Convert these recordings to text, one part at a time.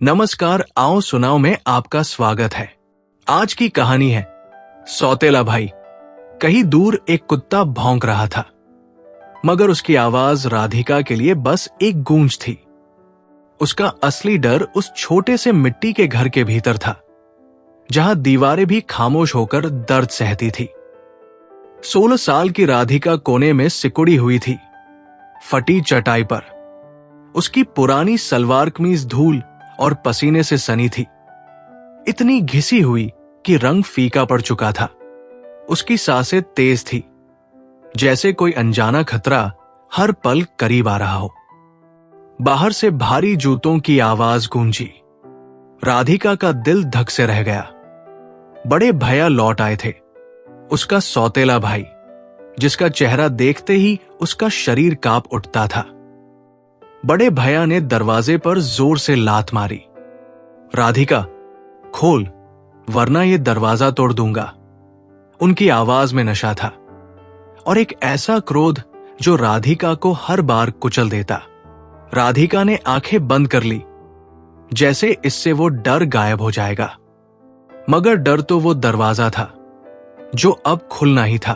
नमस्कार, आओ सुनाओ में आपका स्वागत है। आज की कहानी है सौतेला भाई। कहीं दूर एक कुत्ता भौंक रहा था, मगर उसकी आवाज राधिका के लिए बस एक गूंज थी। उसका असली डर उस छोटे से मिट्टी के घर के भीतर था, जहां दीवारें भी खामोश होकर दर्द सहती थी। 16 साल की राधिका कोने में सिकुड़ी हुई थी, फटी चटाई पर। उसकी पुरानी सलवार कमीज धूल और पसीने से सनी थी, इतनी घिसी हुई कि रंग फीका पड़ चुका था। उसकी सांसें तेज थी, जैसे कोई अनजाना खतरा हर पल करीब आ रहा हो। बाहर से भारी जूतों की आवाज गूंजी। राधिका का दिल धक से रह गया। बड़े भैया लौट आए थे, उसका सौतेला भाई, जिसका चेहरा देखते ही उसका शरीर कांप उठता था। बड़े भैया ने दरवाजे पर जोर से लात मारी। राधिका, खोल, वरना ये दरवाजा तोड़ दूंगा। उनकी आवाज में नशा था, और एक ऐसा क्रोध जो राधिका को हर बार कुचल देता। राधिका ने आंखें बंद कर ली, जैसे इससे वो डर गायब हो जाएगा। मगर डर तो वो दरवाजा था, जो अब खुलना ही था।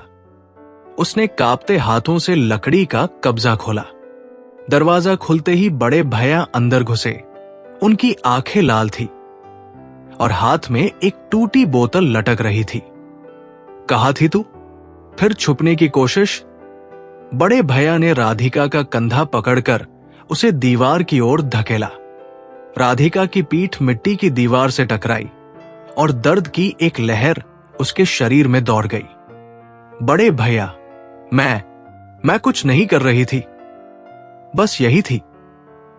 उसने कांपते हाथों से लकड़ी का कब्जा खोला। दरवाजा खुलते ही बड़े भैया अंदर घुसे। उनकी आंखें लाल थी और हाथ में एक टूटी बोतल लटक रही थी। कहाँ थी तू? फिर छुपने की कोशिश। बड़े भैया ने राधिका का कंधा पकड़कर उसे दीवार की ओर धकेला। राधिका की पीठ मिट्टी की दीवार से टकराई और दर्द की एक लहर उसके शरीर में दौड़ गई। बड़े भैया, मैं कुछ नहीं कर रही थी, बस यही थी,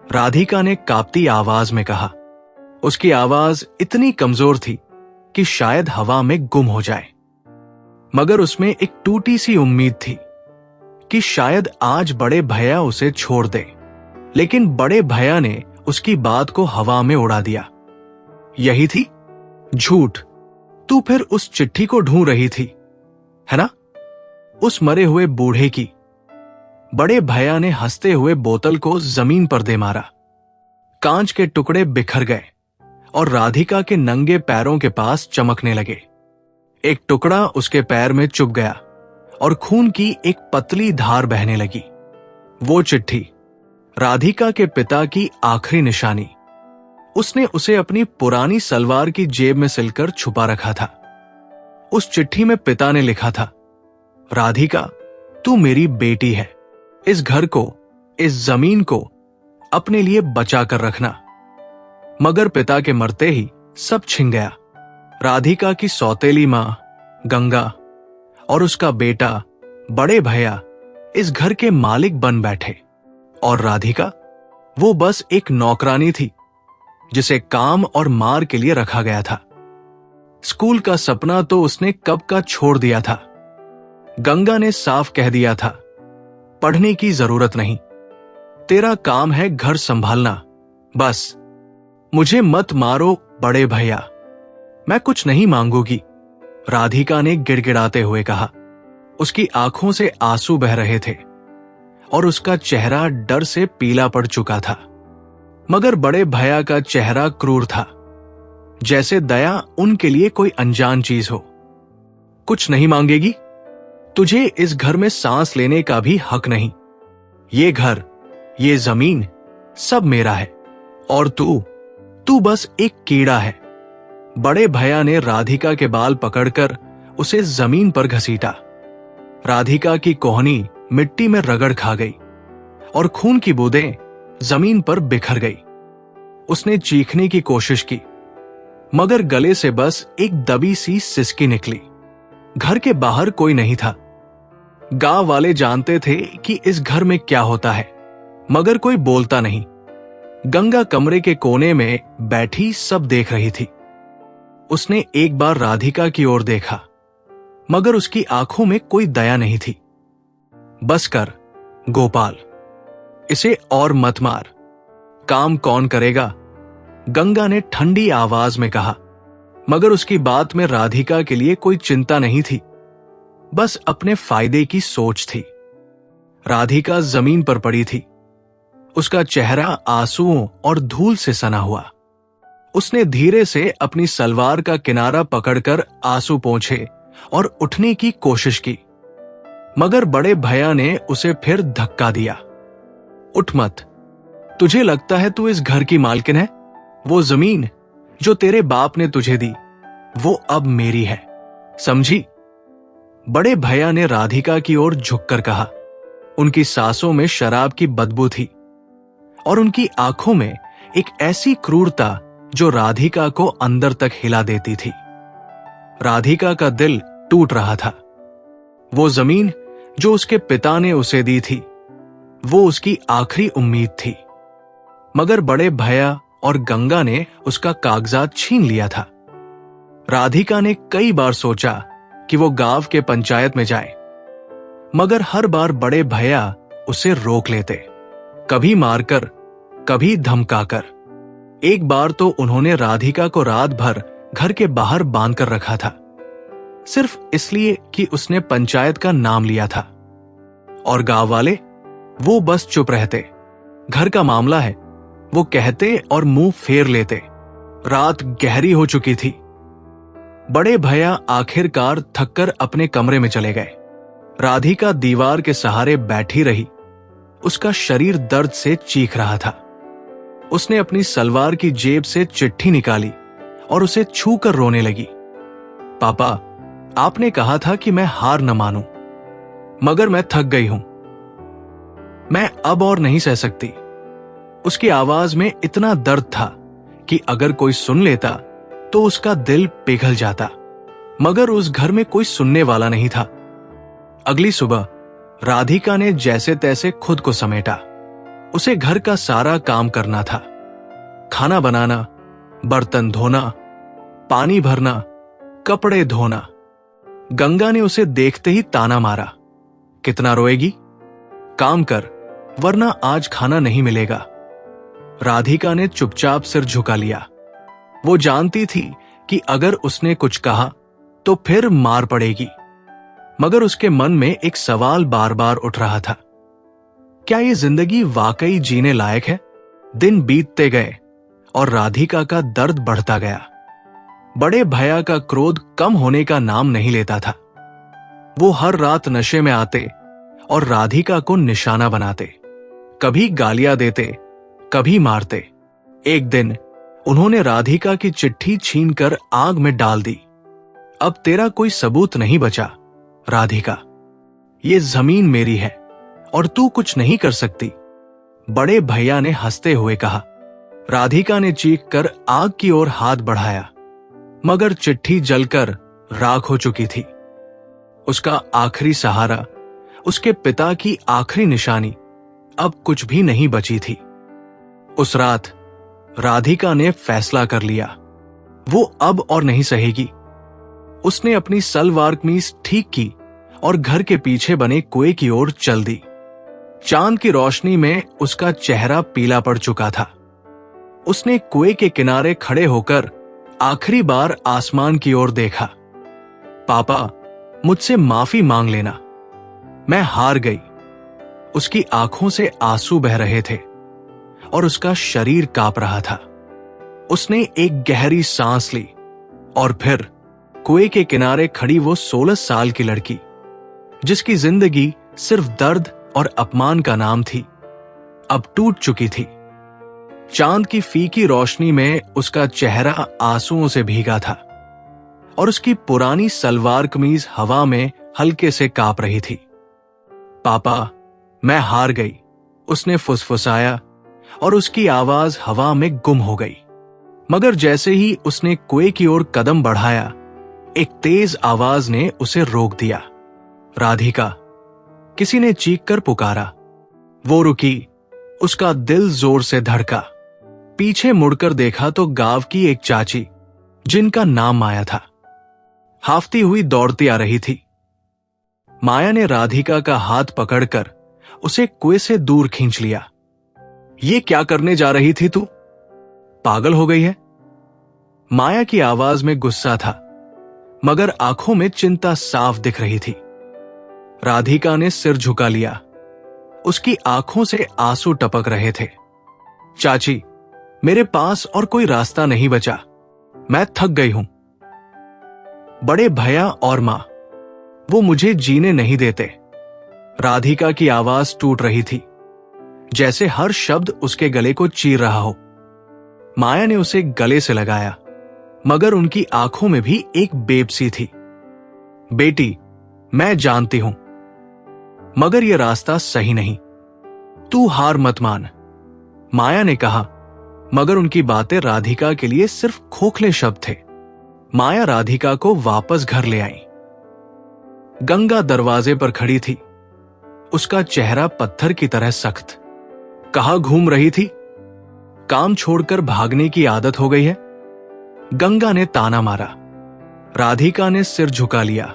राधिका ने कांपती आवाज में कहा। उसकी आवाज इतनी कमजोर थी कि शायद हवा में गुम हो जाए, मगर उसमें एक टूटी सी उम्मीद थी कि शायद आज बड़े भैया उसे छोड़ दे। लेकिन बड़े भैया ने उसकी बात को हवा में उड़ा दिया। यही थी? झूठ। तू फिर उस चिट्ठी को ढूंढ रही थी, है ना? उस मरे हुए बूढ़े की। बड़े भैया ने हंसते हुए बोतल को जमीन पर दे मारा। कांच के टुकड़े बिखर गए और राधिका के नंगे पैरों के पास चमकने लगे। एक टुकड़ा उसके पैर में चुभ गया और खून की एक पतली धार बहने लगी। वो चिट्ठी, राधिका के पिता की आखिरी निशानी। उसने उसे अपनी पुरानी सलवार की जेब में सिलकर छुपा रखा था। उस चिट्ठी में पिता ने लिखा था, राधिका, तू मेरी बेटी है। इस घर को, इस जमीन को अपने लिए बचा कर रखना। मगर पिता के मरते ही सब छिन गया। राधिका की सौतेली मां गंगा और उसका बेटा बड़े भैया इस घर के मालिक बन बैठे, और राधिका, वो बस एक नौकरानी थी जिसे काम और मार के लिए रखा गया था। स्कूल का सपना तो उसने कब का छोड़ दिया था। गंगा ने साफ कह दिया था, पढ़ने की जरूरत नहीं, तेरा काम है घर संभालना, बस। मुझे मत मारो बड़े भैया, मैं कुछ नहीं मांगूंगी, राधिका ने गिड़गिड़ाते हुए कहा। उसकी आंखों से आंसू बह रहे थे और उसका चेहरा डर से पीला पड़ चुका था। मगर बड़े भैया का चेहरा क्रूर था, जैसे दया उनके लिए कोई अनजान चीज हो। कुछ नहीं मांगेगी? तुझे इस घर में सांस लेने का भी हक नहीं। ये घर, ये जमीन सब मेरा है, और तू बस एक कीड़ा है। बड़े भैया ने राधिका के बाल पकड़कर उसे जमीन पर घसीटा। राधिका की कोहनी मिट्टी में रगड़ खा गई और खून की बूंदें जमीन पर बिखर गई। उसने चीखने की कोशिश की, मगर गले से बस एक दबी सी सिसकी निकली। घर के बाहर कोई नहीं था। गांव वाले जानते थे कि इस घर में क्या होता है, मगर कोई बोलता नहीं। गंगा कमरे के कोने में बैठी सब देख रही थी। उसने एक बार राधिका की ओर देखा, मगर उसकी आंखों में कोई दया नहीं थी। बस कर गोपाल, इसे और मत मार, काम कौन करेगा? गंगा ने ठंडी आवाज में कहा। मगर उसकी बात में राधिका के लिए कोई चिंता नहीं थी, बस अपने फायदे की सोच थी। राधिका जमीन पर पड़ी थी, उसका चेहरा आंसुओं और धूल से सना हुआ। उसने धीरे से अपनी सलवार का किनारा पकड़कर आंसू पोंछे और उठने की कोशिश की, मगर बड़े भैया ने उसे फिर धक्का दिया। उठ मत, तुझे लगता है तू इस घर की मालकिन है? वो जमीन जो तेरे बाप ने तुझे दी, वो अब मेरी है, समझी? बड़े भैया ने राधिका की ओर झुककर कहा। उनकी सांसों में शराब की बदबू थी और उनकी आंखों में एक ऐसी क्रूरता जो राधिका को अंदर तक हिला देती थी। राधिका का दिल टूट रहा था। वो जमीन जो उसके पिता ने उसे दी थी, वो उसकी आखिरी उम्मीद थी, मगर बड़े भैया और गंगा ने उसका कागजात छीन लिया था। राधिका ने कई बार सोचा कि वो गांव के पंचायत में जाए, मगर हर बार बड़े भैया उसे रोक लेते, कभी मारकर, कभी धमकाकर। एक बार तो उन्होंने राधिका को रात भर घर के बाहर बांधकर रखा था, सिर्फ इसलिए कि उसने पंचायत का नाम लिया था। और गांव वाले, वो बस चुप रहते। घर का मामला है, वो कहते और मुंह फेर लेते। रात गहरी हो चुकी थी। बड़े भैया आखिरकार थककर अपने कमरे में चले गए। राधिका दीवार के सहारे बैठी रही। उसका शरीर दर्द से चीख रहा था। उसने अपनी सलवार की जेब से चिट्ठी निकाली और उसे छूकर रोने लगी। पापा, आपने कहा था कि मैं हार न मानूं, मगर मैं थक गई हूं। मैं अब और नहीं सह सकती। उसकी आवाज में इतना दर्द था कि अगर कोई सुन लेता तो उसका दिल पिघल जाता, मगर उस घर में कोई सुनने वाला नहीं था। अगली सुबह राधिका ने जैसे तैसे खुद को समेटा। उसे घर का सारा काम करना था, खाना बनाना, बर्तन धोना, पानी भरना, कपड़े धोना। गंगा ने उसे देखते ही ताना मारा, कितना रोएगी? काम कर, वरना आज खाना नहीं मिलेगा। राधिका ने चुपचाप सिर झुका लिया। वो जानती थी कि अगर उसने कुछ कहा तो फिर मार पड़ेगी, मगर उसके मन में एक सवाल बार बार उठ रहा था, क्या ये जिंदगी वाकई जीने लायक है? दिन बीतते गए और राधिका का दर्द बढ़ता गया। बड़े भैया का क्रोध कम होने का नाम नहीं लेता था। वो हर रात नशे में आते और राधिका को निशाना बनाते, कभी गालियां देते, कभी मारते। एक दिन उन्होंने राधिका की चिट्ठी छीनकर आग में डाल दी। अब तेरा कोई सबूत नहीं बचा राधिका, ये जमीन मेरी है और तू कुछ नहीं कर सकती, बड़े भैया ने हंसते हुए कहा। राधिका ने चीख कर आग की ओर हाथ बढ़ाया, मगर चिट्ठी जलकर राख हो चुकी थी। उसका आखिरी सहारा, उसके पिता की आखिरी निशानी अब कुछ भी नहीं बची थी। उस रात राधिका ने फैसला कर लिया, वो अब और नहीं सहेगी। उसने अपनी सलवार कमीज ठीक की और घर के पीछे बने कुएं की ओर चल दी। चांद की रोशनी में उसका चेहरा पीला पड़ चुका था। उसने कुएं के किनारे खड़े होकर आखिरी बार आसमान की ओर देखा। पापा, मुझसे माफी मांग लेना, मैं हार गई। उसकी आंखों से आंसू बह रहे थे और उसका शरीर कांप रहा था। उसने एक गहरी सांस ली और फिर कुएं के किनारे खड़ी वो 16 साल की लड़की, जिसकी जिंदगी सिर्फ दर्द और अपमान का नाम थी, अब टूट चुकी थी। चांद की फीकी रोशनी में उसका चेहरा आंसुओं से भीगा था और उसकी पुरानी सलवार कमीज हवा में हल्के से कांप रही थी। पापा, मैं हार गई, उसने फुसफुसाया और उसकी आवाज हवा में गुम हो गई। मगर जैसे ही उसने कुएं की ओर कदम बढ़ाया, एक तेज आवाज ने उसे रोक दिया। राधिका, किसी ने चीखकर पुकारा। वो रुकी, उसका दिल जोर से धड़का। पीछे मुड़कर देखा तो गांव की एक चाची, जिनका नाम माया था, हाफती हुई दौड़ती आ रही थी। माया ने राधिका का हाथ पकड़कर उसे कुएं से दूर खींच लिया। ये क्या करने जा रही थी तू? पागल हो गई है? माया की आवाज में गुस्सा था, मगर आंखों में चिंता साफ दिख रही थी। राधिका ने सिर झुका लिया। उसकी आंखों से आंसू टपक रहे थे। चाची, मेरे पास और कोई रास्ता नहीं बचा, मैं थक गई हूं। बड़े भैया और मां, वो मुझे जीने नहीं देते। राधिका की आवाज टूट रही थी, जैसे हर शब्द उसके गले को चीर रहा हो। माया ने उसे गले से लगाया, मगर उनकी आंखों में भी एक बेबसी थी। बेटी, मैं जानती हूं, मगर यह रास्ता सही नहीं। तू हार मत मान, माया ने कहा, मगर उनकी बातें राधिका के लिए सिर्फ खोखले शब्द थे। माया राधिका को वापस घर ले आई। गंगा दरवाजे पर खड़ी थी, उसका चेहरा पत्थर की तरह सख्त। कहां घूम रही थी? काम छोड़कर भागने की आदत हो गई है? गंगा ने ताना मारा। राधिका ने सिर झुका लिया,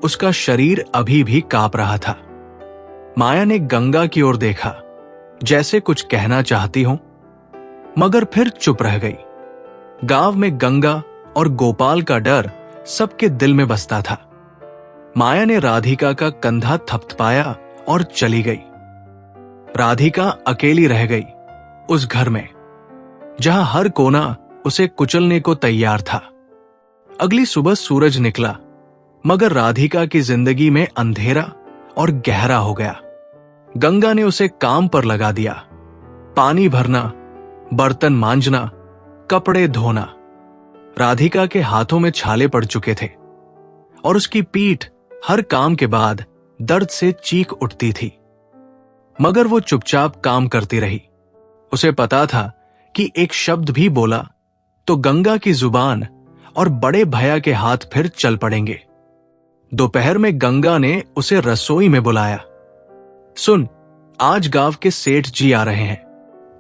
उसका शरीर अभी भी कांप रहा था। माया ने गंगा की ओर देखा, जैसे कुछ कहना चाहती हो, मगर फिर चुप रह गई। गांव में गंगा और गोपाल का डर सबके दिल में बसता था। माया ने राधिका का कंधा थपथपाया और चली गई। राधिका अकेली रह गई उस घर में, जहां हर कोना उसे कुचलने को तैयार था। अगली सुबह सूरज निकला, मगर राधिका की जिंदगी में अंधेरा और गहरा हो गया। गंगा ने उसे काम पर लगा दिया, पानी भरना, बर्तन मांजना, कपड़े धोना। राधिका के हाथों में छाले पड़ चुके थे और उसकी पीठ हर काम के बाद दर्द से चीख उठती थी, मगर वो चुपचाप काम करती रही। उसे पता था कि एक शब्द भी बोला तो गंगा की जुबान और बड़े भैया के हाथ फिर चल पड़ेंगे। दोपहर में गंगा ने उसे रसोई में बुलाया। सुन, आज गांव के सेठ जी आ रहे हैं,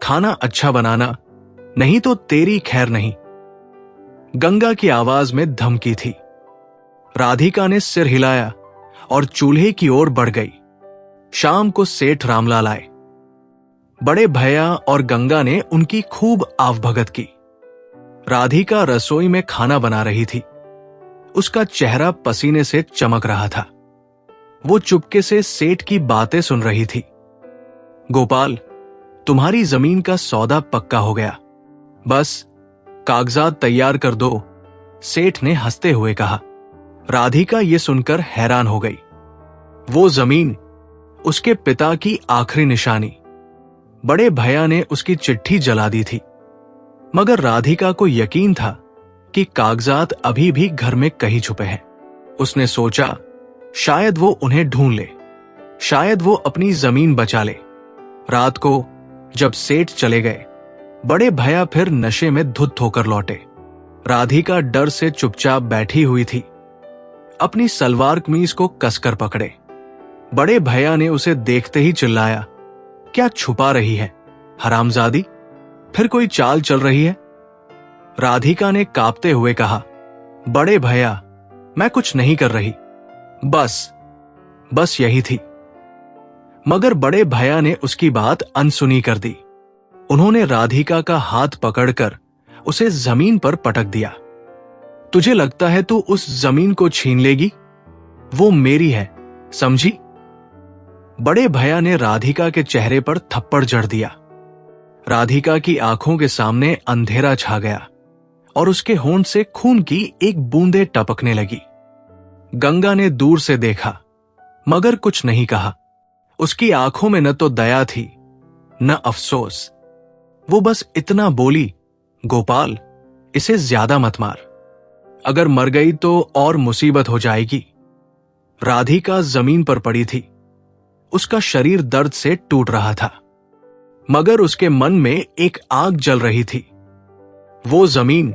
खाना अच्छा बनाना, नहीं तो तेरी खैर नहीं। गंगा की आवाज में धमकी थी। राधिका ने सिर हिलाया और चूल्हे की ओर बढ़ गई। शाम को सेठ रामलाल आए। बड़े भैया और गंगा ने उनकी खूब आवभगत की। राधिका रसोई में खाना बना रही थी, उसका चेहरा पसीने से चमक रहा था। वो चुपके से सेठ की बातें सुन रही थी। गोपाल, तुम्हारी जमीन का सौदा पक्का हो गया, बस कागजात तैयार कर दो, सेठ ने हंसते हुए कहा। राधिका ये सुनकर हैरान हो गई। वो जमीन, उसके पिता की आखिरी निशानी। बड़े भैया ने उसकी चिट्ठी जला दी थी, मगर राधिका को यकीन था कि कागजात अभी भी घर में कहीं छुपे हैं। उसने सोचा, शायद वो उन्हें ढूंढ ले, शायद वो अपनी जमीन बचा ले। रात को जब सेठ चले गए, बड़े भैया फिर नशे में धुत होकर लौटे। राधिका डर से चुपचाप बैठी हुई थी, अपनी सलवार कमीज को कसकर पकड़े। बड़े भैया ने उसे देखते ही चिल्लाया, क्या छुपा रही है हरामजादी? फिर कोई चाल चल रही है? राधिका ने कांपते हुए कहा, बड़े भैया, मैं कुछ नहीं कर रही, बस यही थी। मगर बड़े भैया ने उसकी बात अनसुनी कर दी। उन्होंने राधिका का हाथ पकड़कर उसे जमीन पर पटक दिया। तुझे लगता है तू उस जमीन को छीन लेगी? वो मेरी है, समझी? बड़े भैया ने राधिका के चेहरे पर थप्पड़ जड़ दिया। राधिका की आंखों के सामने अंधेरा छा गया और उसके होंठ से खून की एक बूंदे टपकने लगी। गंगा ने दूर से देखा, मगर कुछ नहीं कहा। उसकी आंखों में न तो दया थी न अफसोस। वो बस इतना बोली, गोपाल, इसे ज्यादा मत मार, अगर मर गई तो और मुसीबत हो जाएगी। राधिका जमीन पर पड़ी थी, उसका शरीर दर्द से टूट रहा था, मगर उसके मन में एक आग जल रही थी। वो जमीन,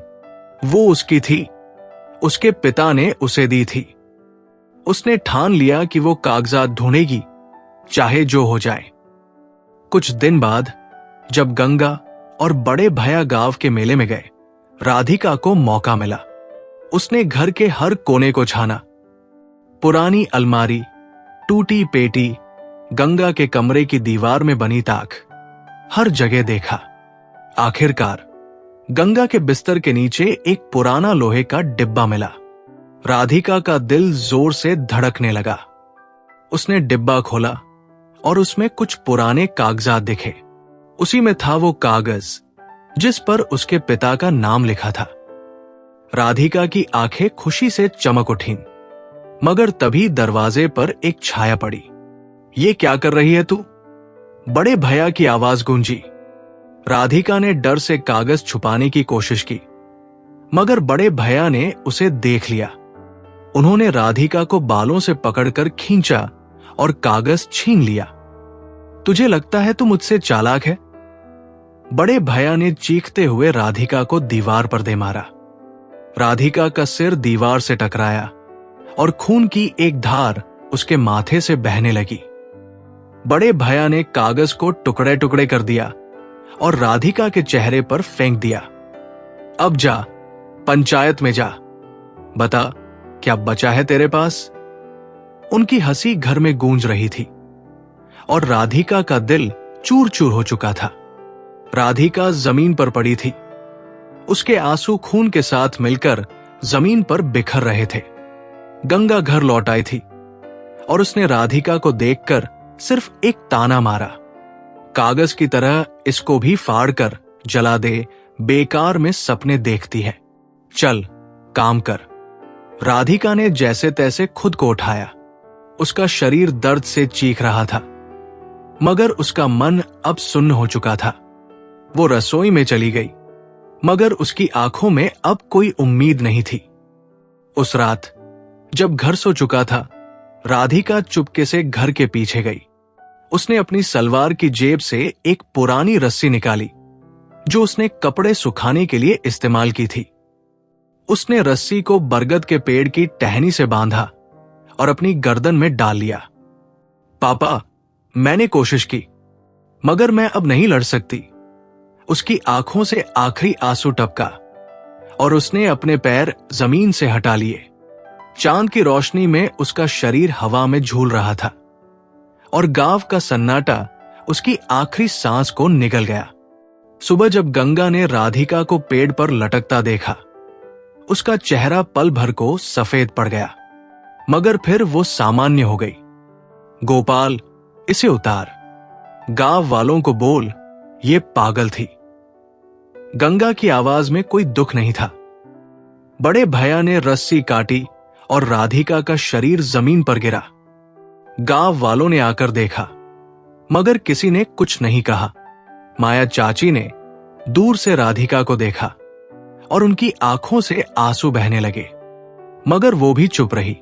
वो उसकी थी, उसके पिता ने उसे दी थी। उसने ठान लिया कि वो कागजात ढूंढेगी, चाहे जो हो जाए। कुछ दिन बाद जब गंगा और बड़े भैया गांव के मेले में गए, राधिका को मौका मिला। उसने घर के हर कोने को छाना, पुरानी अलमारी, टूटी पेटी, गंगा के कमरे की दीवार में बनी ताक, हर जगह देखा। आखिरकार गंगा के बिस्तर के नीचे एक पुराना लोहे का डिब्बा मिला। राधिका का दिल जोर से धड़कने लगा। उसने डिब्बा खोला और उसमें कुछ पुराने कागजात दिखे। उसी में था वो कागज जिस पर उसके पिता का नाम लिखा था। राधिका की आंखें खुशी से चमक उठीं, मगर तभी दरवाजे पर एक छाया पड़ी। ये क्या कर रही है तू? बड़े भैया की आवाज गूंजी। राधिका ने डर से कागज छुपाने की कोशिश की, मगर बड़े भैया ने उसे देख लिया। उन्होंने राधिका को बालों से पकड़कर खींचा और कागज छीन लिया। तुझे लगता है तू मुझसे चालाक है? बड़े भैया ने चीखते हुए राधिका को दीवार पर दे मारा। राधिका का सिर दीवार से टकराया और खून की एक धार उसके माथे से बहने लगी। बड़े भैया ने कागज को टुकड़े टुकड़े कर दिया और राधिका के चेहरे पर फेंक दिया। अब जा, पंचायत में जा, बता क्या बचा है तेरे पास? उनकी हंसी घर में गूंज रही थी और राधिका का दिल चूर चूर हो चुका था। राधिका जमीन पर पड़ी थी। उसके आंसू खून के साथ मिलकर जमीन पर बिखर रहे थे। गंगा घर लौट आई थी और उसने राधिका को देखकर सिर्फ एक ताना मारा, कागज की तरह इसको भी फाड़कर जला दे, बेकार में सपने देखती है, चल काम कर। राधिका ने जैसे तैसे खुद को उठाया। उसका शरीर दर्द से चीख रहा था, मगर उसका मन अब सुन्न हो चुका था। वो रसोई में चली गई, मगर उसकी आंखों में अब कोई उम्मीद नहीं थी। उस रात जब घर सो चुका था, राधिका चुपके से घर के पीछे गई। उसने अपनी सलवार की जेब से एक पुरानी रस्सी निकाली जो उसने कपड़े सुखाने के लिए इस्तेमाल की थी। उसने रस्सी को बरगद के पेड़ की टहनी से बांधा और अपनी गर्दन में डाल लिया। पापा, मैंने कोशिश की, मगर मैं अब नहीं लड़ सकती। उसकी आंखों से आखिरी आंसू टपका और उसने अपने पैर जमीन से हटा लिए। चांद की रोशनी में उसका शरीर हवा में झूल रहा था और गांव का सन्नाटा उसकी आखिरी सांस को निगल गया। सुबह जब गंगा ने राधिका को पेड़ पर लटकता देखा, उसका चेहरा पल भर को सफेद पड़ गया, मगर फिर वो सामान्य हो गई। गोपाल, इसे उतार, गांव वालों को बोल ये पागल थी। गंगा की आवाज में कोई दुख नहीं था। बड़े भैया ने रस्सी काटी और राधिका का शरीर जमीन पर गिरा। गांव वालों ने आकर देखा, मगर किसी ने कुछ नहीं कहा। माया चाची ने दूर से राधिका को देखा और उनकी आंखों से आंसू बहने लगे, मगर वो भी चुप रही।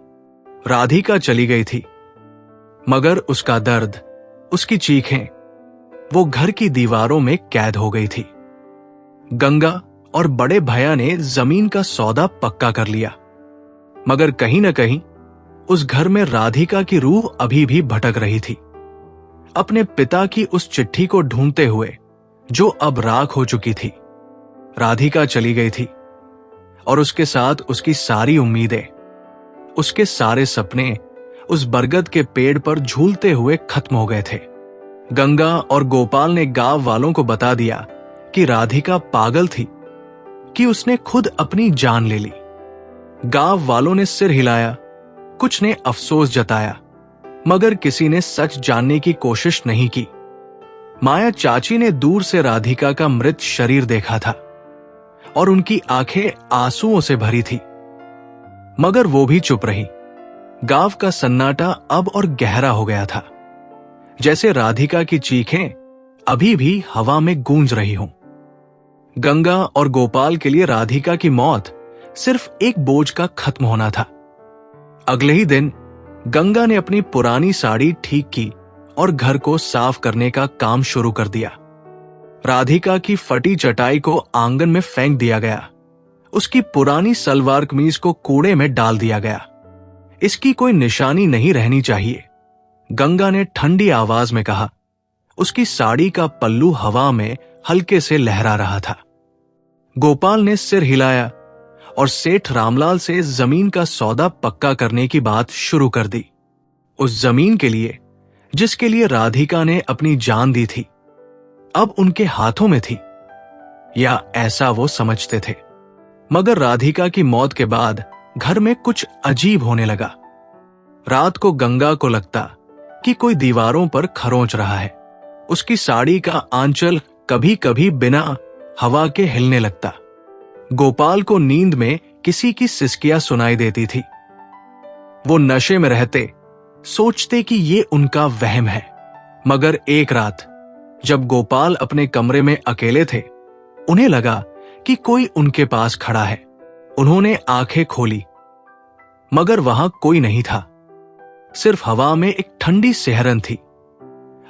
राधिका चली गई थी, मगर उसका दर्द, उसकी चीखें, वो घर की दीवारों में कैद हो गई थी। गंगा और बड़े भैया ने जमीन का सौदा पक्का कर लिया, मगर कहीं न कहीं उस घर में राधिका की रूह अभी भी भटक रही थी, अपने पिता की उस चिट्ठी को ढूंढते हुए जो अब राख हो चुकी थी। राधिका चली गई थी और उसके साथ उसकी सारी उम्मीदें, उसके सारे सपने उस बरगद के पेड़ पर झूलते हुए खत्म हो गए थे। गंगा और गोपाल ने गांव वालों को बता दिया कि राधिका पागल थी, कि उसने खुद अपनी जान ले ली। गांव वालों ने सिर हिलाया, कुछ ने अफसोस जताया, मगर किसी ने सच जानने की कोशिश नहीं की। माया चाची ने दूर से राधिका का मृत शरीर देखा था और उनकी आंखें आंसुओं से भरी थी, मगर वो भी चुप रही। गांव का सन्नाटा अब और गहरा हो गया था, जैसे राधिका की चीखें अभी भी हवा में गूंज रही हों। गंगा और गोपाल के लिए राधिका की मौत सिर्फ एक बोझ का खत्म होना था। अगले ही दिन गंगा ने अपनी पुरानी साड़ी ठीक की और घर को साफ करने का काम शुरू कर दिया। राधिका की फटी चटाई को आंगन में फेंक दिया गया। उसकी पुरानी सलवार कमीज को कूड़े में डाल दिया गया। इसकी कोई निशानी नहीं रहनी चाहिए, गंगा ने ठंडी आवाज में कहा। उसकी साड़ी का पल्लू हवा में हल्के से लहरा रहा था। गोपाल ने सिर हिलाया और सेठ रामलाल से जमीन का सौदा पक्का करने की बात शुरू कर दी। उस जमीन के लिए जिसके लिए राधिका ने अपनी जान दी थी, अब उनके हाथों में थी, या ऐसा वो समझते थे। मगर राधिका की मौत के बाद घर में कुछ अजीब होने लगा। रात को गंगा को लगता कि कोई दीवारों पर खरोंच रहा है। उसकी साड़ी का आंचल कभी कभी बिना हवा के हिलने लगता। गोपाल को नींद में किसी की सिसकियां सुनाई देती थी। वो नशे में रहते, सोचते कि ये उनका वहम है। मगर एक रात जब गोपाल अपने कमरे में अकेले थे, उन्हें लगा कि कोई उनके पास खड़ा है। उन्होंने आंखें खोली, मगर वहां कोई नहीं था। सिर्फ हवा में एक ठंडी सिहरन थी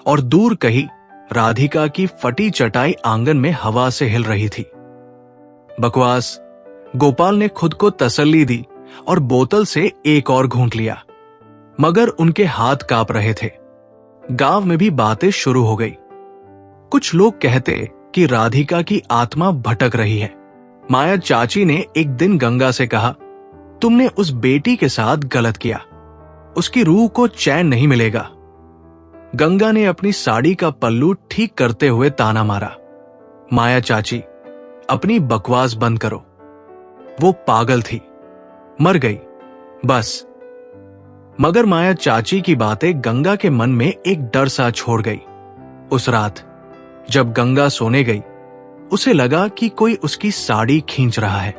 और दूर कहीं राधिका की फटी चटाई आंगन में हवा से हिल रही थी। बकवास, गोपाल ने खुद को तसल्ली दी और बोतल से एक और घूंट लिया, मगर उनके हाथ कांप रहे थे। गांव में भी बातें शुरू हो गई। कुछ लोग कहते कि राधिका की आत्मा भटक रही है। माया चाची ने एक दिन गंगा से कहा, तुमने उस बेटी के साथ गलत किया, उसकी रूह को चैन नहीं मिलेगा। गंगा ने अपनी साड़ी का पल्लू ठीक करते हुए ताना मारा, माया चाची, अपनी बकवास बंद करो। वो पागल थी, मर गई, बस। मगर माया चाची की बातें गंगा के मन में एक डर सा छोड़ गई। उस रात जब गंगा सोने गई, उसे लगा कि कोई उसकी साड़ी खींच रहा है।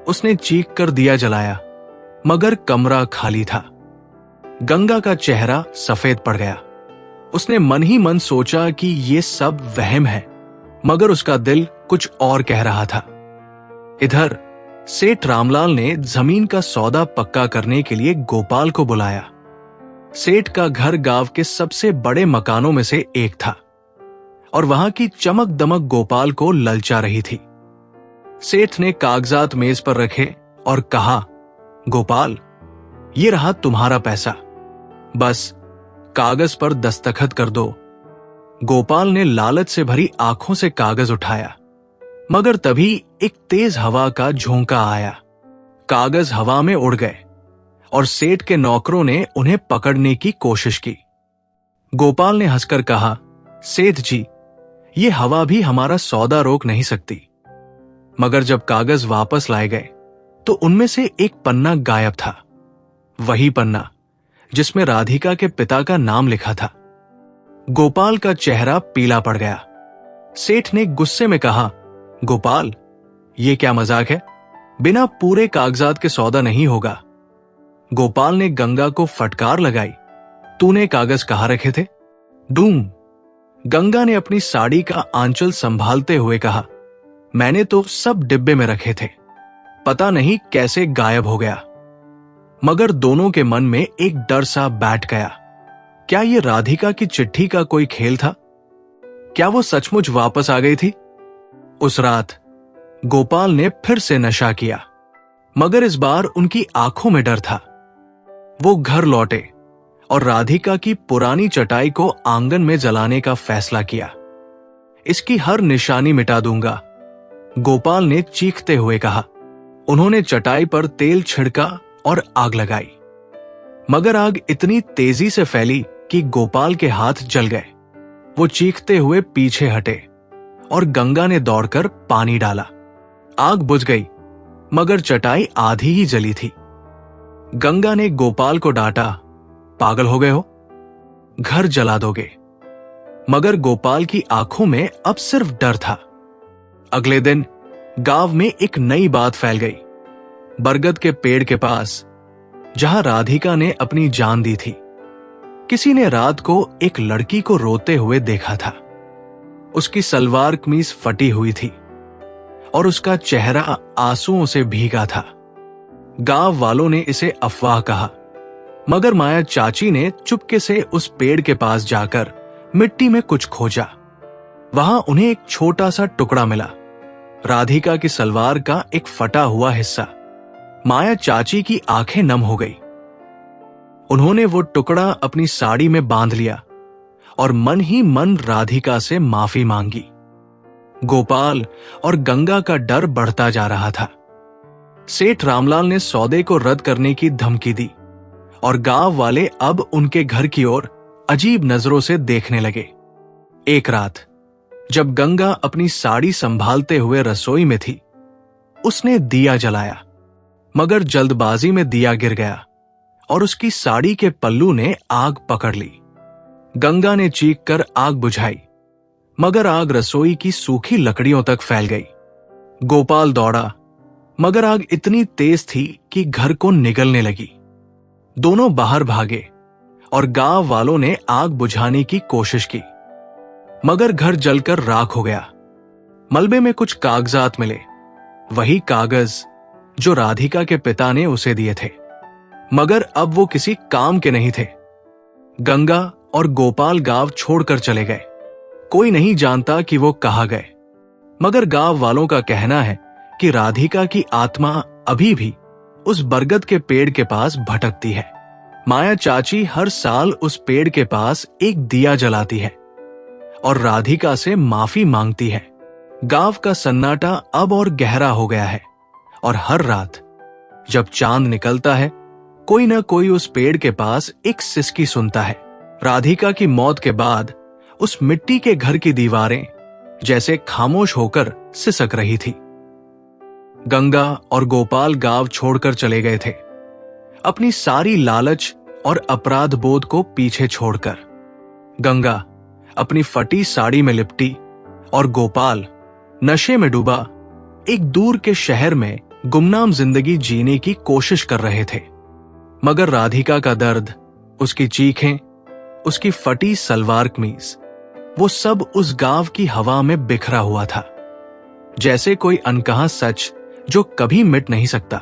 उसने चीख कर दिया जलाया, मगर कमरा खाली था। गंगा का चेहरा सफेद पड़ गया। उसने मन ही मन सोचा कि ये सब वहम है, मगर उसका दिल कुछ और कह रहा था। इधर सेठ रामलाल ने जमीन का सौदा पक्का करने के लिए गोपाल को बुलाया। सेठ का घर गांव के सबसे बड़े मकानों में से एक था और वहां की चमक दमक गोपाल को ललचा रही थी। सेठ ने कागजात मेज पर रखे और कहा, गोपाल, ये रहा तुम्हारा पैसा, बस कागज पर दस्तखत कर दो। गोपाल ने लालच से भरी आंखों से कागज उठाया, मगर तभी एक तेज हवा का झोंका आया। कागज हवा में उड़ गए और सेठ के नौकरों ने उन्हें पकड़ने की कोशिश की। गोपाल ने हंसकर कहा, सेठ जी, ये हवा भी हमारा सौदा रोक नहीं सकती। मगर जब कागज वापस लाए गए तो उनमें से एक पन्ना गायब था, वही पन्ना जिसमें राधिका के पिता का नाम लिखा था। गोपाल का चेहरा पीला पड़ गया। सेठ ने गुस्से में कहा, गोपाल, ये क्या मजाक है? बिना पूरे कागजात के सौदा नहीं होगा। गोपाल ने गंगा को फटकार लगाई, तूने कागज कहां रखे थे? डूम। गंगा ने अपनी साड़ी का आंचल संभालते हुए कहा, मैंने तो सब डिब्बे में रखे थे, पता नहीं कैसे गायब हो गया। मगर दोनों के मन में एक डर सा बैठ गया। क्या ये राधिका की चिट्ठी का कोई खेल था? क्या वो सचमुच वापस आ गई थी? उस रात गोपाल ने फिर से नशा किया, मगर इस बार उनकी आंखों में डर था। वो घर लौटे और राधिका की पुरानी चटाई को आंगन में जलाने का फैसला किया। इसकी हर निशानी मिटा दूंगा, गोपाल ने चीखते हुए कहा। उन्होंने चटाई पर तेल छिड़का और आग लगाई, मगर आग इतनी तेजी से फैली कि गोपाल के हाथ जल गए। वो चीखते हुए पीछे हटे और गंगा ने दौड़कर पानी डाला। आग बुझ गई, मगर चटाई आधी ही जली थी। गंगा ने गोपाल को डांटा, पागल हो गए हो, घर जला दोगे। मगर गोपाल की आंखों में अब सिर्फ डर था। अगले दिन गांव में एक नई बात फैल गई। बरगद के पेड़ के पास, जहां राधिका ने अपनी जान दी थी, किसी ने रात को एक लड़की को रोते हुए देखा था। उसकी सलवार कमीज फटी हुई थी और उसका चेहरा आंसुओं से भीगा था। गांव वालों ने इसे अफवाह कहा, मगर माया चाची ने चुपके से उस पेड़ के पास जाकर मिट्टी में कुछ खोजा। वहां उन्हें एक छोटा सा टुकड़ा मिला, राधिका की सलवार का एक फटा हुआ हिस्सा। माया चाची की आंखें नम हो गई। उन्होंने वो टुकड़ा अपनी साड़ी में बांध लिया और मन ही मन राधिका से माफी मांगी। गोपाल और गंगा का डर बढ़ता जा रहा था। सेठ रामलाल ने सौदे को रद्द करने की धमकी दी और गांव वाले अब उनके घर की ओर अजीब नजरों से देखने लगे। एक रात जब गंगा अपनी साड़ी संभालते हुए रसोई में थी, उसने दिया जलाया, मगर जल्दबाजी में दिया गिर गया और उसकी साड़ी के पल्लू ने आग पकड़ ली। गंगा ने चीख कर आग बुझाई, मगर आग रसोई की सूखी लकड़ियों तक फैल गई। गोपाल दौड़ा, मगर आग इतनी तेज थी कि घर को निगलने लगी। दोनों बाहर भागे और गांव वालों ने आग बुझाने की कोशिश की, मगर घर जलकर राख हो गया। मलबे में कुछ कागजात मिले, वही कागज जो राधिका के पिता ने उसे दिए थे, मगर अब वो किसी काम के नहीं थे। गंगा और गोपाल गांव छोड़कर चले गए। कोई नहीं जानता कि वो कहाँ गए, मगर गांव वालों का कहना है कि राधिका की आत्मा अभी भी उस बरगद के पेड़ के पास भटकती है। माया चाची हर साल उस पेड़ के पास एक दिया जलाती है और राधिका से माफी मांगती है। गांव का सन्नाटा अब और गहरा हो गया है और हर रात जब चांद निकलता है, कोई न कोई उस पेड़ के पास एक सिसकी सुनता है। राधिका की मौत के बाद उस मिट्टी के घर की दीवारें जैसे खामोश होकर सिसक रही थी। गंगा और गोपाल गांव छोड़कर चले गए थे, अपनी सारी लालच और अपराध बोध को पीछे छोड़कर। गंगा अपनी फटी साड़ी में लिपटी और गोपाल नशे में डूबा एक दूर के शहर में गुमनाम जिंदगी जीने की कोशिश कर रहे थे। मगर राधिका का दर्द, उसकी चीखें, उसकी फटी सलवार कमीज, वो सब उस गांव की हवा में बिखरा हुआ था, जैसे कोई अनकहा सच जो कभी मिट नहीं सकता।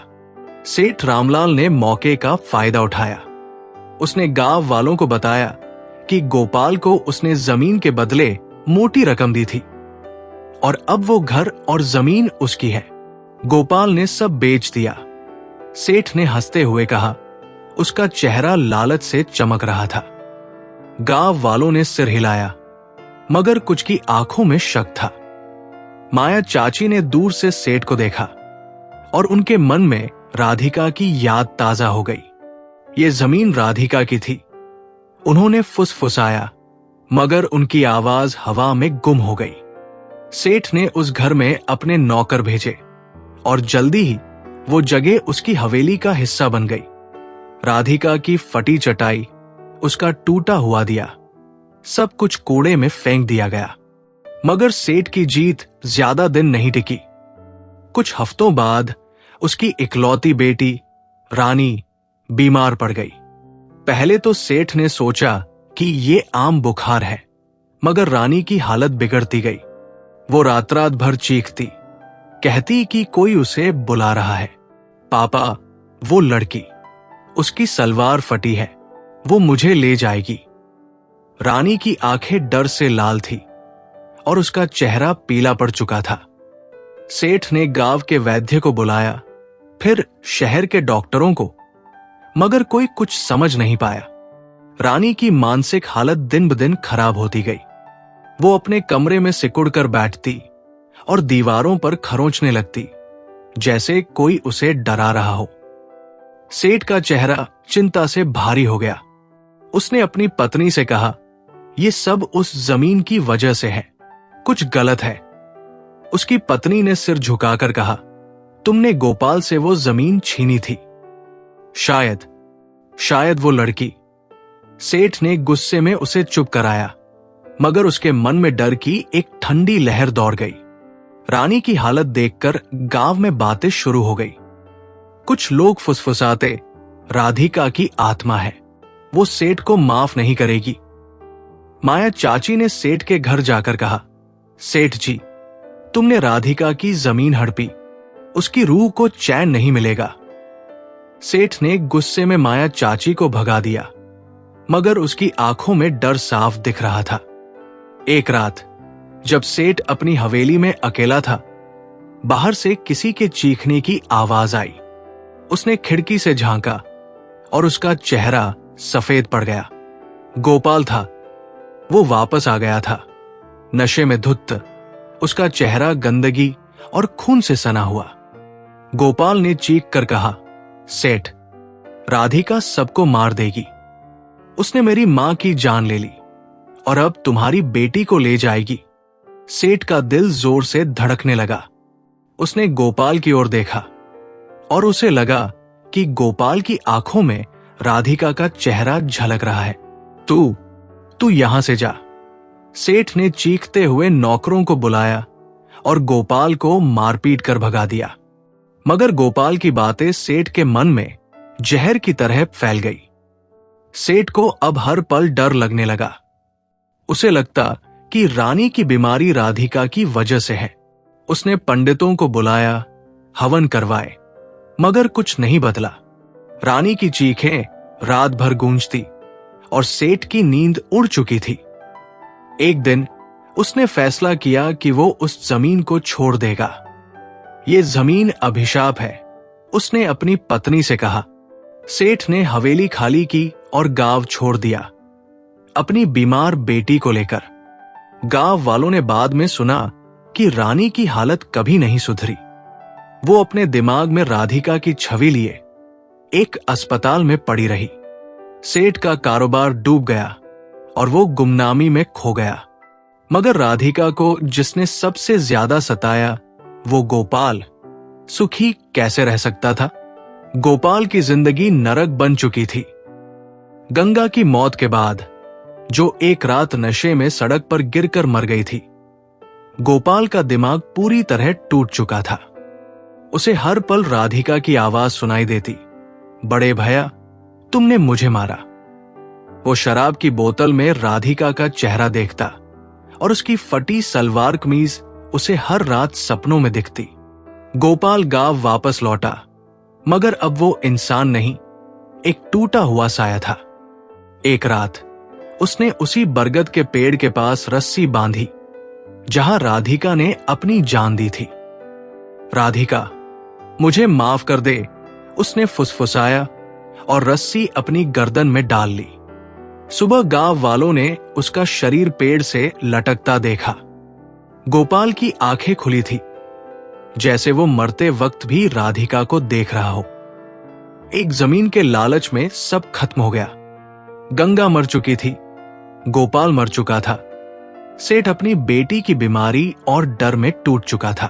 सेठ रामलाल ने मौके का फायदा उठाया। उसने गांव वालों को बताया कि गोपाल को उसने जमीन के बदले मोटी रकम दी थी और अब वो घर और जमीन उसकी है। गोपाल ने सब बेच दिया। सेठ ने हंसते हुए कहा। उसका चेहरा लालच से चमक रहा था। गांव वालों ने सिर हिलाया, मगर कुछ की आंखों में शक था। माया चाची ने दूर से सेठ को देखा और उनके मन में राधिका की याद ताजा हो गई। ये जमीन राधिका की थी। उन्होंने फुसफुसाया, मगर उनकी आवाज हवा में गुम हो गई। सेठ ने उस घर में अपने नौकर भेजे और जल्दी ही वो जगह उसकी हवेली का हिस्सा बन गई। राधिका की फटी चटाई, उसका टूटा हुआ दिया, सब कुछ कूड़े में फेंक दिया गया। मगर सेठ की जीत ज्यादा दिन नहीं टिकी। कुछ हफ्तों बाद उसकी इकलौती बेटी रानी बीमार पड़ गई। पहले तो सेठ ने सोचा कि ये आम बुखार है, मगर रानी की हालत बिगड़ती गई। वो रात रात भर चीखती, कहती कि कोई उसे बुला रहा है। पापा, वो लड़की, उसकी सलवार फटी है, वो मुझे ले जाएगी। रानी की आंखें डर से लाल थी और उसका चेहरा पीला पड़ चुका था। सेठ ने गांव के वैद्य को बुलाया, फिर शहर के डॉक्टरों को, मगर कोई कुछ समझ नहीं पाया। रानी की मानसिक हालत दिन ब दिन खराब होती गई। वो अपने कमरे में सिकुड़कर बैठती और दीवारों पर खरोंचने लगती, जैसे कोई उसे डरा रहा हो। सेठ का चेहरा चिंता से भारी हो गया। उसने अपनी पत्नी से कहा, यह सब उस जमीन की वजह से है, कुछ गलत है। उसकी पत्नी ने सिर झुकाकर कहा, तुमने गोपाल से वो जमीन छीनी थी। शायद वो लड़की। सेठ ने गुस्से में उसे चुप कराया, मगर उसके मन में डर की एक ठंडी लहर दौड़ गई। रानी की हालत देखकर गांव में बातें शुरू हो गई। कुछ लोग फुसफुसाते, राधिका की आत्मा है, वो सेठ को माफ नहीं करेगी। माया चाची ने सेठ के घर जाकर कहा, सेठ जी, तुमने राधिका की जमीन हड़पी, उसकी रूह को चैन नहीं मिलेगा। सेठ ने गुस्से में माया चाची को भगा दिया, मगर उसकी आंखों में डर साफ दिख रहा था। एक रात जब सेठ अपनी हवेली में अकेला था, बाहर से किसी के चीखने की आवाज आई। उसने खिड़की से झांका और उसका चेहरा सफेद पड़ गया। गोपाल था। वो वापस आ गया था, नशे में धुत, उसका चेहरा गंदगी और खून से सना हुआ। गोपाल ने चीख कर कहा, सेठ, राधिका सबको मार देगी। उसने मेरी मां की जान ले ली और अब तुम्हारी बेटी को ले जाएगी। सेठ का दिल जोर से धड़कने लगा। उसने गोपाल की ओर देखा और उसे लगा कि गोपाल की आंखों में राधिका का चेहरा झलक रहा है। तू यहां से जा। सेठ ने चीखते हुए नौकरों को बुलाया और गोपाल को मारपीट कर भगा दिया। मगर गोपाल की बातें सेठ के मन में जहर की तरह फैल गई। सेठ को अब हर पल डर लगने लगा। उसे लगता कि रानी की बीमारी राधिका की वजह से है। उसने पंडितों को बुलाया, हवन करवाए, मगर कुछ नहीं बदला। रानी की चीखें रात भर गूंजती और सेठ की नींद उड़ चुकी थी। एक दिन उसने फैसला किया कि वो उस जमीन को छोड़ देगा। ये जमीन अभिशाप है, उसने अपनी पत्नी से कहा। सेठ ने हवेली खाली की और गांव छोड़ दिया, अपनी बीमार बेटी को लेकर। गांव वालों ने बाद में सुना कि रानी की हालत कभी नहीं सुधरी। वो अपने दिमाग में राधिका की छवि लिए एक अस्पताल में पड़ी रही। सेठ का कारोबार डूब गया और वो गुमनामी में खो गया। मगर राधिका को जिसने सबसे ज्यादा सताया, वो गोपाल, सुखी कैसे रह सकता था? गोपाल की जिंदगी नरक बन चुकी थी। गंगा की मौत के बाद जो एक रात नशे में सड़क पर गिरकर मर गई थी, गोपाल का दिमाग पूरी तरह टूट चुका था। उसे हर पल राधिका की आवाज सुनाई देती, बड़े भैया, तुमने मुझे मारा। वो शराब की बोतल में राधिका का चेहरा देखता और उसकी फटी सलवार कमीज उसे हर रात सपनों में दिखती। गोपाल गांव वापस लौटा, मगर अब वो इंसान नहीं, एक टूटा हुआ साया था। एक रात उसने उसी बरगद के पेड़ के पास रस्सी बांधी जहां राधिका ने अपनी जान दी थी। राधिका, मुझे माफ कर दे, उसने फुसफुसाया और रस्सी अपनी गर्दन में डाल ली। सुबह गांव वालों ने उसका शरीर पेड़ से लटकता देखा। गोपाल की आंखें खुली थी, जैसे वो मरते वक्त भी राधिका को देख रहा हो। एक जमीन के लालच में सब खत्म हो गया। गंगा मर चुकी थी, गोपाल मर चुका था, सेठ अपनी बेटी की बीमारी और डर में टूट चुका था।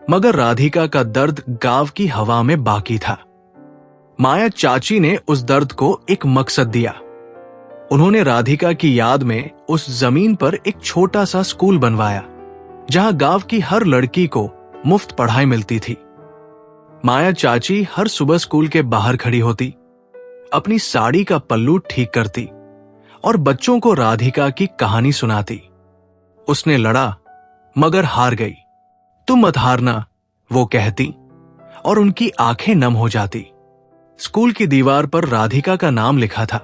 मगर राधिका का दर्द गांव की हवा में बाकी था। माया चाची ने उस दर्द को एक मकसद दिया। उन्होंने राधिका की याद में उस जमीन पर एक छोटा सा स्कूल बनवाया, जहां गांव की हर लड़की को मुफ्त पढ़ाई मिलती थी। माया चाची हर सुबह स्कूल के बाहर खड़ी होती, अपनी साड़ी का पल्लू ठीक करती और बच्चों को राधिका की कहानी सुनाती। उसने लड़ा मगर हार गई। तुम मत हारना, वो कहती और उनकी आंखें नम हो जाती। स्कूल की दीवार पर राधिका का नाम लिखा था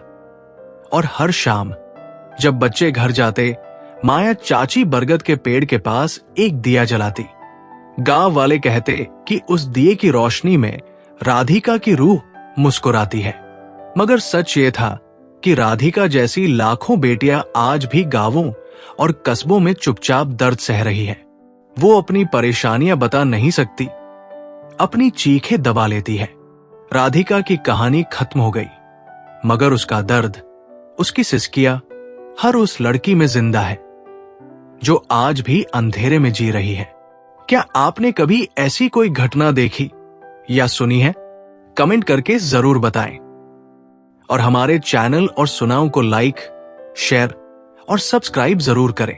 और हर शाम जब बच्चे घर जाते, माया चाची बरगद के पेड़ के पास एक दिया जलाती। गांव वाले कहते कि उस दिए की रोशनी में राधिका की रूह मुस्कुराती है। मगर सच ये था कि राधिका जैसी लाखों बेटियां आज भी गांवों और कस्बों में चुपचाप दर्द सह रही हैं। वो अपनी परेशानियां बता नहीं सकती, अपनी चीखें दबा लेती है। राधिका की कहानी खत्म हो गई, मगर उसका दर्द, उसकी सिसकियां हर उस लड़की में जिंदा है जो आज भी अंधेरे में जी रही है। क्या आपने कभी ऐसी कोई घटना देखी या सुनी है? कमेंट करके जरूर बताएं और हमारे चैनल और सुनाओं को लाइक, शेयर और सब्सक्राइब जरूर करें।